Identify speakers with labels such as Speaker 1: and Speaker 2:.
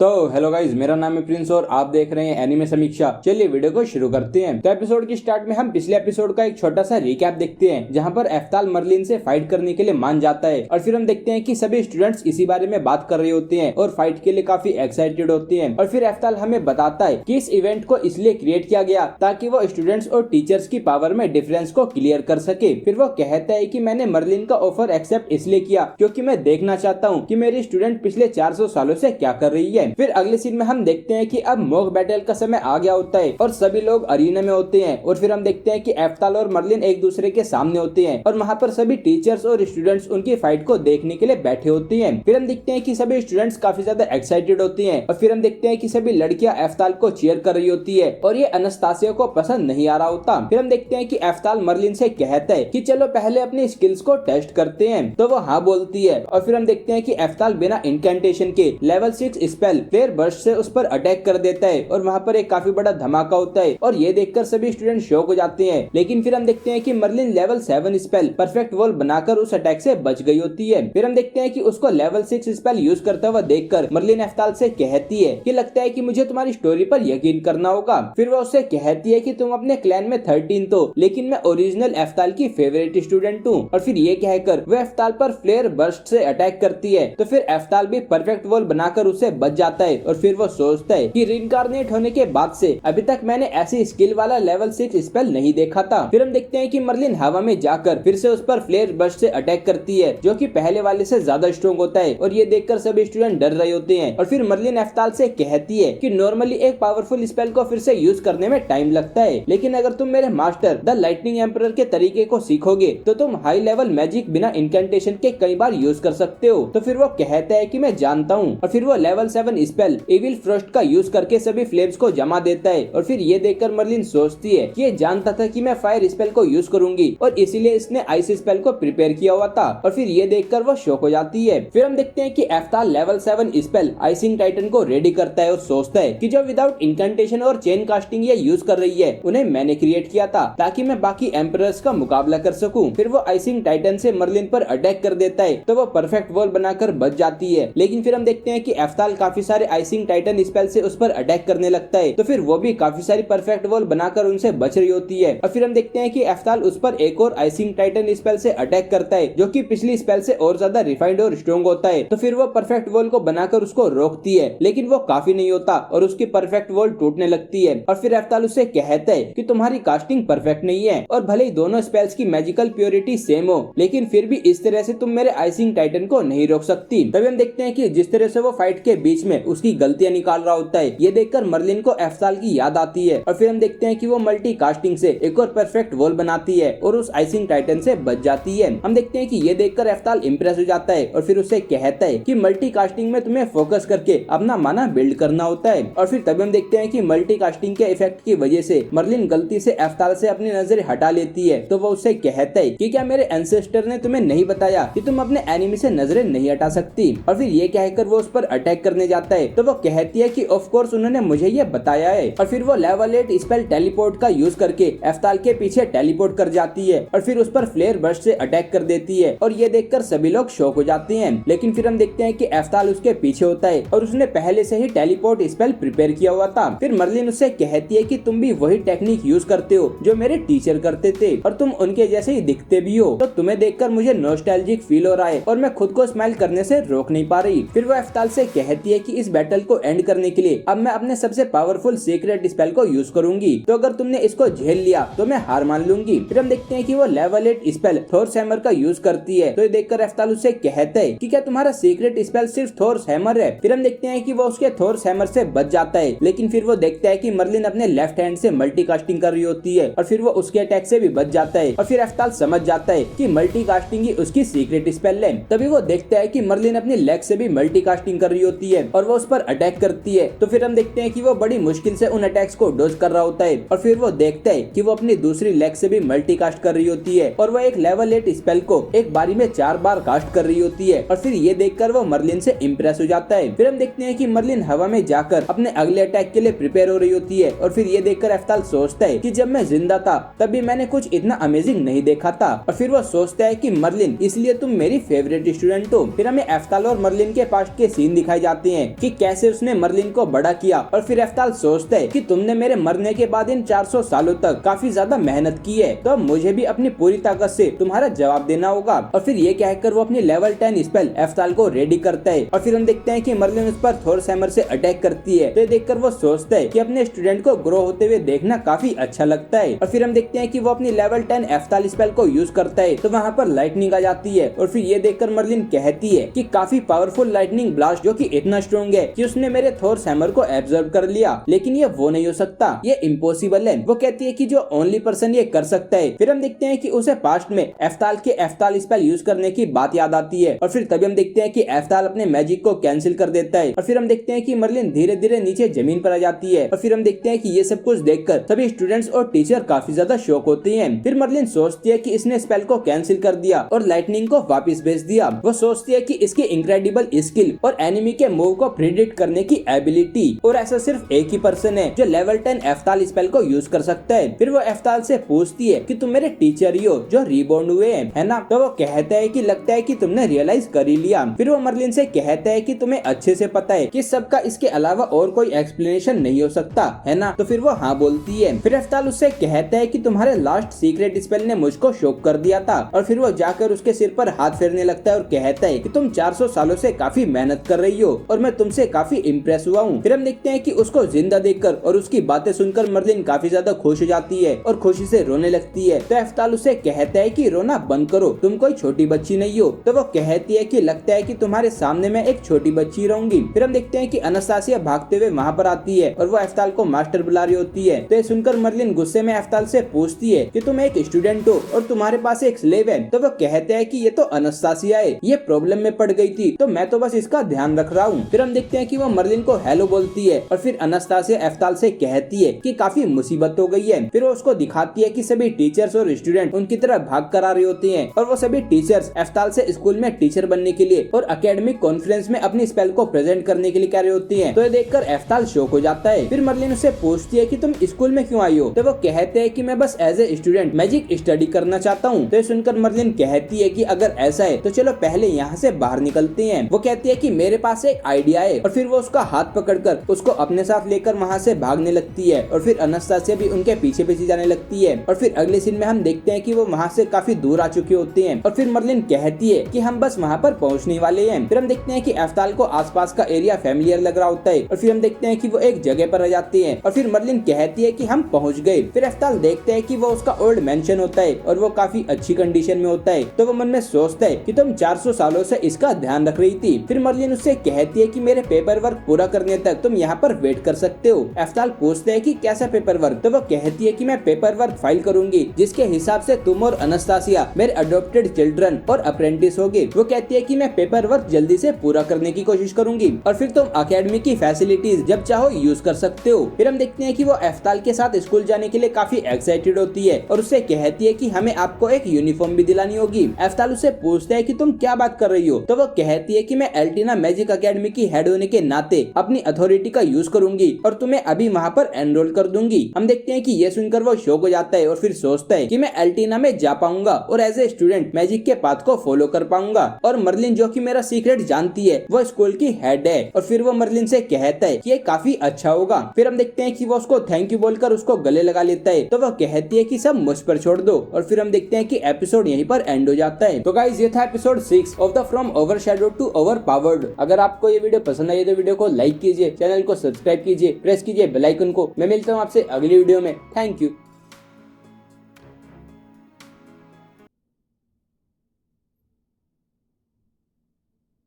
Speaker 1: तो hello guys, मेरा नाम है प्रिंस और आप देख रहे हैं एनिमे समीक्षा। चलिए वीडियो को शुरू करते हैं। तो एपिसोड की स्टार्ट में हम पिछले एपिसोड का एक छोटा सा रिकैप देखते हैं, जहां पर एफ्ताल मर्लिन से फाइट करने के लिए मान जाता है और फिर हम देखते हैं कि सभी स्टूडेंट्स इसी बारे में बात कर रहे होते हैं और फाइट के लिए काफी एक्साइटेड होते हैं। और फिर एफ्ताल हमें बताता है कि इस इवेंट को इसलिए क्रिएट किया गया ताकि वो स्टूडेंट्स और टीचर्स की पावर में डिफरेंस को क्लियर कर सके। फिर वो कहता है कि मैंने मर्लिन का ऑफर एक्सेप्ट इसलिए किया क्योंकि मैं देखना चाहता हूँ कि मेरी स्टूडेंट पिछले 400 सालों से क्या कर रही है। फिर अगले सीन में हम देखते हैं कि अब मॉक बैटल का समय आ गया होता है और सभी लोग अरीना में होते हैं। और फिर हम देखते हैं कि एफ्ताल और मर्लिन एक दूसरे के सामने होते हैं और वहाँ पर सभी टीचर्स और स्टूडेंट्स उनकी फाइट को देखने के लिए बैठे होते हैं। फिर हम देखते हैं कि सभी स्टूडेंट्स काफी ज्यादा एक्साइटेड होती हैं और फिर हम देखते हैं कि सभी लड़कियां एफ्ताल को चीयर कर रही होती है और ये अनस्तासिया को पसंद नहीं आ रहा होता। फिर हम देखते हैं कि एफ्ताल मर्लिन से कहता है कि चलो पहले अपनी स्किल्स को टेस्ट करते हैं, तो वो हाँ बोलती है। और फिर हम देखते हैं कि एफ्ताल बिना इनकेंटेशन के लेवल 6 स्पेल फ्लेयर बर्स्ट से उस पर अटैक कर देता है और वहाँ पर एक काफी बड़ा धमाका होता है और ये देखकर सभी स्टूडेंट शॉक हो जाते हैं। लेकिन फिर हम देखते हैं कि Merlin level 7 spell perfect wall बनाकर उस अटैक से बच गई होती है। फिर हम देखते हैं कि उसको लेवल 6 स्पेल यूज करता हुआ देखकर मर्लिन एफ्ताल से कहती है कि लगता है कि मुझे तुम्हारी स्टोरी पर यकीन करना होगा। फिर वो उससे कहती है कि तुम अपने क्लैन में 13 तो, लेकिन मैं ओरिजिनल एफ्ताल की फेवरेट स्टूडेंट हूँ। और फिर ये कहकर वो एफ्ताल पर फ्लेयर बर्स्ट से अटैक करती है, तो फिर एफ्ताल भी परफेक्ट वॉल बनाकर उससे बच जाता है। और फिर वो सोचता है कि रिइंकार्नेट होने के बाद से अभी तक मैंने ऐसी स्किल वाला लेवल 6 स्पेल नहीं देखा था। फिर हम देखते हैं कि मर्लिन हवा में जाकर फिर से उस पर फ्लेयर बर्स्ट से अटैक करती है, जो कि पहले वाले से ज्यादा स्ट्रॉन्ग होता है और ये देखकर सभी स्टूडेंट डर रहे होते हैं। और फिर मर्लिन एफ्ताल से कहती है कि नॉर्मली एक पावरफुल स्पेल को फिर से यूज करने में टाइम लगता है, लेकिन अगर तुम मेरे मास्टर द लाइटनिंग एम्परर के तरीके को सीखोगे तो तुम हाई लेवल मैजिक बिना इनकेंटेशन के कई बार यूज कर सकते हो। तो फिर वो कहता है कि मैं जानता हूँ। और फिर वो लेवल 7 स्पेल एविल फ्रॉस्ट का यूज करके सभी फ्लेम्स को जमा देता है। और फिर ये देखकर मर्लिन सोचती है कि ये जानता था कि मैं फायर स्पेल को यूज करूंगी और इसीलिए इसने आइस स्पेल को प्रिपेयर किया हुआ था। और फिर ये देखकर वो शॉक हो जाती है। फिर हम देखते हैं कि एफ्ताल लेवल 7 स्पेल आइसिंग टाइटन को रेडी करता है और सोचता है कि जो विदाउट इनकेंटेशन और चेन कास्टिंग ये यूज कर रही है उन्हें मैंने क्रिएट किया था ताकि मैं बाकी एम्परर्स का मुकाबला कर सकूं। फिर वो आइसिंग टाइटन से मर्लिन पर अटैक कर देता है, तो वो परफेक्ट वॉल बनाकर बच जाती है। लेकिन फिर हम देखते हैं कि एफ्ताल काफी सारे आइसिंग टाइटन स्पेल से उस पर अटैक करने लगता है, तो फिर वो भी काफी सारी परफेक्ट वॉल बनाकर उनसे बच रही होती है। और फिर हम देखते हैं कि एफ्ताल उस पर एक और आइसिंग टाइटन स्पेल से अटैक करता है, जो कि पिछली स्पेल से और ज्यादा रिफाइंड और स्ट्रॉन्ग होता है। तो फिर वो परफेक्ट वॉल को बनाकर उसको रोकती है, लेकिन वो काफी नहीं होता और उसकी परफेक्ट वॉल टूटने लगती है। और फिर एफ्ताल उससे कहता है कि तुम्हारी कास्टिंग परफेक्ट नहीं है और भले ही दोनों स्पेल्स की मैजिकल प्योरिटी सेम हो, लेकिन फिर भी इस तरह से तुम मेरे आइसिंग टाइटन को नहीं रोक सकती। तभी हम देखते हैं कि जिस तरह से वो फाइट के बीच में उसकी गलतियां निकाल रहा होता है, ये देखकर मर्लिन को एफ्ताल की याद आती है। और फिर हम देखते हैं कि वो मल्टी कास्टिंग से एक और परफेक्ट वॉल बनाती है और उस आइसिंग टाइटन से बच जाती है। हम देखते हैं कि ये देखकर एफ्ताल इंप्रेस हो जाता है और फिर उसे कहता है कि मल्टी कास्टिंग में तुम्हें फोकस करके अपना माना बिल्ड करना होता है। और फिर तभी हम देखते हैं कि मल्टी कास्टिंग के इफेक्ट की वजह से मर्लिन गलती से एफ्ताल से अपनी नजर हटा लेती है, तो वो उससे कहता है कि क्या मेरे एंसेस्टर ने तुम्हें नहीं बताया कि तुम अपने एनिमी से नजरें नहीं हटा सकती। और फिर ये कहकर वो उस पर अटैक करने जाता है, तो वो कहती है कि ऑफ कोर्स उन्होंने मुझे ये बताया है। और फिर वो लेवल 8 स्पेल टेलीपोर्ट का यूज करके एफ्ताल के पीछे टेलीपोर्ट कर जाती है और फिर उस पर फ्लेयर बर्स्ट से अटैक कर देती है और ये देखकर सभी लोग शॉक हो जाते हैं। लेकिन फिर हम देखते हैं कि एफ्ताल उसके पीछे होता है और उसने पहले से ही टेलीपोर्ट स्पेल प्रिपेयर किया हुआ था। फिर मर्लिन उससे कहती है कि तुम भी वही टेक्निक यूज करते हो जो मेरे टीचर करते थे और तुम उनके जैसे ही दिखते भी हो, तो तुम्हें देखकर मुझे नॉस्टैल्जिक फील हो रहा है और मैं खुद को स्माइल करने से रोक नहीं पा रही। फिर वो एफ्ताल से कहती है कि इस बैटल को एंड करने के लिए अब मैं अपने सबसे पावरफुल सीक्रेट स्पेल को यूज करूंगी, तो अगर तुमने इसको झेल लिया तो मैं हार मान लूंगी। फिर हम देखते हैं कि वो लेवल 8 स्पेल थॉर्स हैमर का यूज करती है, तो ये देखकर एफ्ताल उससे कहता है कि क्या तुम्हारा सीक्रेट स्पेल सिर्फ थॉर्स हैमर है। फिर हम देखते हैं कि वो उसके थॉर्स हैमर से बच जाता है, लेकिन फिर वो देखता है कि मर्लिन अपने लेफ्ट हैंड से मल्टी कास्टिंग कर रही होती है और फिर वो उसके अटैक से भी बच जाता है। और फिर एफ्ताल समझ जाता है कि मल्टी कास्टिंग ही उसकी सीक्रेट स्पेल है। तभी वो देखता है कि मर्लिन अपनी लेग से भी मल्टी कास्टिंग कर रही होती है और वो उस पर अटैक करती है। तो फिर हम देखते हैं कि वो बड़ी मुश्किल से उन अटैक्स को डॉज कर रहा होता है और फिर वो देखता है कि वो अपनी दूसरी लेग से भी मल्टी कास्ट कर रही होती है और वो एक लेवल 8 स्पेल को एक बारी में 4 बार कास्ट कर रही होती है। और फिर ये देखकर वो मर्लिन से इंप्रेस हो जाता है। फिर हम देखते हैं कि मर्लिन हवा में जाकर अपने अगले अटैक के लिए प्रिपेयर हो रही होती है और फिर ये देखकर एफ्ताल सोचता है कि जब मैं जिंदा था तभी मैंने कुछ इतना अमेजिंग नहीं देखा था। और फिर वो सोचता है कि मर्लिन, इसलिए तुम मेरी फेवरेट स्टूडेंट हो। फिर हमें एफ्ताल और मर्लिन के पास्ट के सीन दिखाए जाते हैं कि कैसे उसने मर्लिन को बड़ा किया। और फिर एफ्ताल सोचता है कि तुमने मेरे मरने के बाद इन 400 सालों तक काफी ज्यादा मेहनत की है, तो मुझे भी अपनी पूरी ताकत से तुम्हारा जवाब देना होगा। और फिर ये कहकर वो अपनी लेवल 10 स्पेल एफ्ताल को रेडी करता है। और फिर हम देखते हैं कि मर्लिन उस पर थोर हैमर से अटैक करती है। तो देखकर वो सोचता है कि अपने स्टूडेंट को ग्रो होते हुए देखना काफी अच्छा लगता है। और फिर हम देखते हैं कि वो अपनी लेवल 10 एफ्ताल स्पेल को यूज करता है, तो वहाँ पर लाइटनिंग आ जाती है। और फिर ये देखकर मर्लिन कहती है कि काफी पावरफुल लाइटनिंग ब्लास्ट जो कि इतना स्ट्रॉन्ग है कि उसने मेरे थोर हैमर को एब्जॉर्ब कर लिया, लेकिन ये वो नहीं हो सकता, ये इम्पॉसिबल है। वो कहती है कि जो ओनली पर्सन ये कर सकता है। फिर हम देखते हैं कि उसे पास्ट में एफ्ताल के एफ्ताल स्पेल यूज करने की बात याद आती है। और फिर तभी हम देखते हैं कि एफ्ताल अपने मैजिक को कैंसिल कर देता है। और फिर हम देखते हैं कि मर्लिन धीरे धीरे नीचे जमीन पर आ जाती है। और फिर हम देखते हैं कि ये सब कुछ देखकर सभी स्टूडेंट्स और टीचर काफी ज्यादा शॉक होते हैं। फिर मर्लिन सोचती है कि इसने स्पेल को कैंसिल कर दिया और लाइटनिंग को वापस भेज दिया। वो सोचती है कि इसकी इनक्रेडिबल स्किल और एनिमी के मूव को प्रिडिक्ट करने की एबिलिटी, और ऐसा सिर्फ एक ही पर्सन है जो लेवल 10 एफ्ताल स्पेल को यूज कर सकता है। फिर वो एफ्ताल से पूछती है कि तुम मेरे टीचर ही हो जो रीबॉर्न हुए हैं, है ना? तो वो कहता है कि लगता है कि तुमने रियलाइज कर ही लिया। फिर वो मर्लिन से कहता है कि तुम्हें अच्छे से पता है कि सबका इसके अलावा और कोई एक्सप्लेनेशन नहीं हो सकता, है ना? तो फिर वो हाँ बोलती है। फिर एफ्ताल उससे कहता है कि तुम्हारे लास्ट सीक्रेट स्पेल ने मुझको शॉक कर दिया था। और फिर वो जाकर उसके सिर पर हाथ फेरने लगता है और कहता है कि तुम 400 सालों से काफी मेहनत कर रही हो और मैं तुमसे काफी इम्प्रेस हुआ हूँ। फिर हम देखते हैं कि उसको जिंदा देखकर और उसकी बातें सुनकर मर्लिन काफी ज्यादा खुश हो जाती है और खुशी से रोने लगती है। तो एफ्ताल उसे कहता है कि रोना बंद करो, तुम कोई छोटी बच्ची नहीं हो। तो वो कहती है कि लगता है कि तुम्हारे सामने मैं एक छोटी बच्ची रहूंगी। फिर हम देखते हैं कि अनास्तासिया भागते हुए वहाँ पर आती है और वो एफ्ताल को मास्टर बुला रही होती है। तो ये सुनकर मर्लिन गुस्से में एफ्ताल से पूछती है कि तुम एक स्टूडेंट हो और तुम्हारे पास एक स्लेव है। तो वो कहते हैं कि ये तो अनास्तासिया है, ये प्रॉब्लम में पड़ गई थी तो मैं तो बस इसका ध्यान रख रहा हूँ। फिर हम देखते हैं कि वो मर्लिन को हेलो बोलती है और फिर अनास्तासिया एफ्ताल से कहती है कि काफी मुसीबत हो गई है। फिर वो उसको दिखाती है कि सभी टीचर्स और स्टूडेंट उनकी तरफ भाग कर आ रहे होते हैं और वो सभी टीचर्स एफ्ताल से स्कूल में टीचर बनने के लिए और एकेडमिक कॉन्फ्रेंस में अपनी स्पेल को प्रेजेंट करने के लिए कह रहे होती हैं। तो ये देखकर एफ्ताल शॉक हो जाता है। फिर मर्लिन उससे पूछती है कि तुम स्कूल में क्यों आई हो? तो वो कहते हैं कि मैं बस as a student magic study करना चाहता हूँ। तो ये सुनकर मर्लिन कहती है कि अगर ऐसा है तो चलो पहले यहाँ से बाहर निकलते हैं। वो कहती है कि मेरे पास एक आइडिया है और फिर वो उसका हाथ पकड़कर उसको अपने साथ लेकर वहाँ से भागने लगती है। और फिर अनास्तासिया भी उनके पीछे पीछे जाने लगती है। और फिर अगले सीन में हम देखते हैं कि वो वहाँ से काफी दूर आ चुके होते हैं। और फिर मर्लिन कहती है कि हम बस वहाँ पर पहुँचने वाले हैं। फिर हम देखते हैं कि एफ्ताल को आसपास का एरिया फैमिलियर लग रहा होता है। और फिर हम देखते हैं कि वो एक जगह पर आ जाते हैं और फिर मर्लिन कहती है कि हम पहुँच गए। फिर एफ्ताल देखते हैं कि वो उसका ओल्ड मेंशन होता है और वो काफी अच्छी कंडीशन में होता है। तो वो मन में सोचता है कि तुम 400 सालों से इसका ध्यान रख रही थी। फिर मर्लिन उससे कहती है कि मेरे पेपर वर्क पूरा करने तक तुम यहाँ पर वेट कर सकते हो। एफ्ताल पूछते है कि कैसा पेपर वर्क? तो वो कहती है कि मैं पेपर वर्क फाइल करूंगी जिसके हिसाब से तुम और अनास्तासिया मेरे अडॉप्टेड चिल्ड्रन और अप्रेंटिस होगे। वो कहती है कि मैं पेपर वर्क जल्दी से पूरा करने की कोशिश करूंगी और फिर तुम अकेडमी की फैसिलिटीज जब चाहो यूज कर सकते हो। फिर हम देखते हैं कि वो एफ्ताल के साथ स्कूल जाने के लिए काफी एक्साइटेड होती है और उससे कहती है कि हमें आपको एक यूनिफॉर्म भी दिलानी होगी। एफ्ताल उससे पूछता है कि तुम क्या बात कर रही हो? तो वो कहती है कि मैं एल्टीना मैजिक अकेडमी की हेड होने के नाते अपनी अथॉरिटी का यूज करूंगी और तुम्हें अभी वहाँ पर एनरोल कर दूंगी। हम देखते हैं कि ये सुनकर वो शॉक हो जाता है और फिर सोचता है कि मैं एल्टीना में जा पाऊंगा और एज ए स्टूडेंट मैजिक के पाथ को फॉलो कर पाऊंगा। और मर्लिन जो कि मेरा सीक्रेट जानती है वो स्कूल की हेड है। और फिर वो मर्लिन से कहता है कि ये काफी अच्छा होगा। फिर हम देखते हैं कि वो उसको थैंक यू बोलकर उसको गले लगा लेता है। तो वो कहती है कि सब मुझ पर छोड़ दो। और फिर हम देखते हैं कि एपिसोड यहीं पर एंड हो जाता है। तो गाइस ये था episode 6 of the from overshadowed to overpowered. अगर आपको ये वीडियो पसंद आई तो वीडियो को लाइक कीजिए, चैनल को सब्सक्राइब कीजिए, प्रेस कीजिए बेल आइकन को। मैं मिलता हूँ आपसे अगली वीडियो में। Thank you.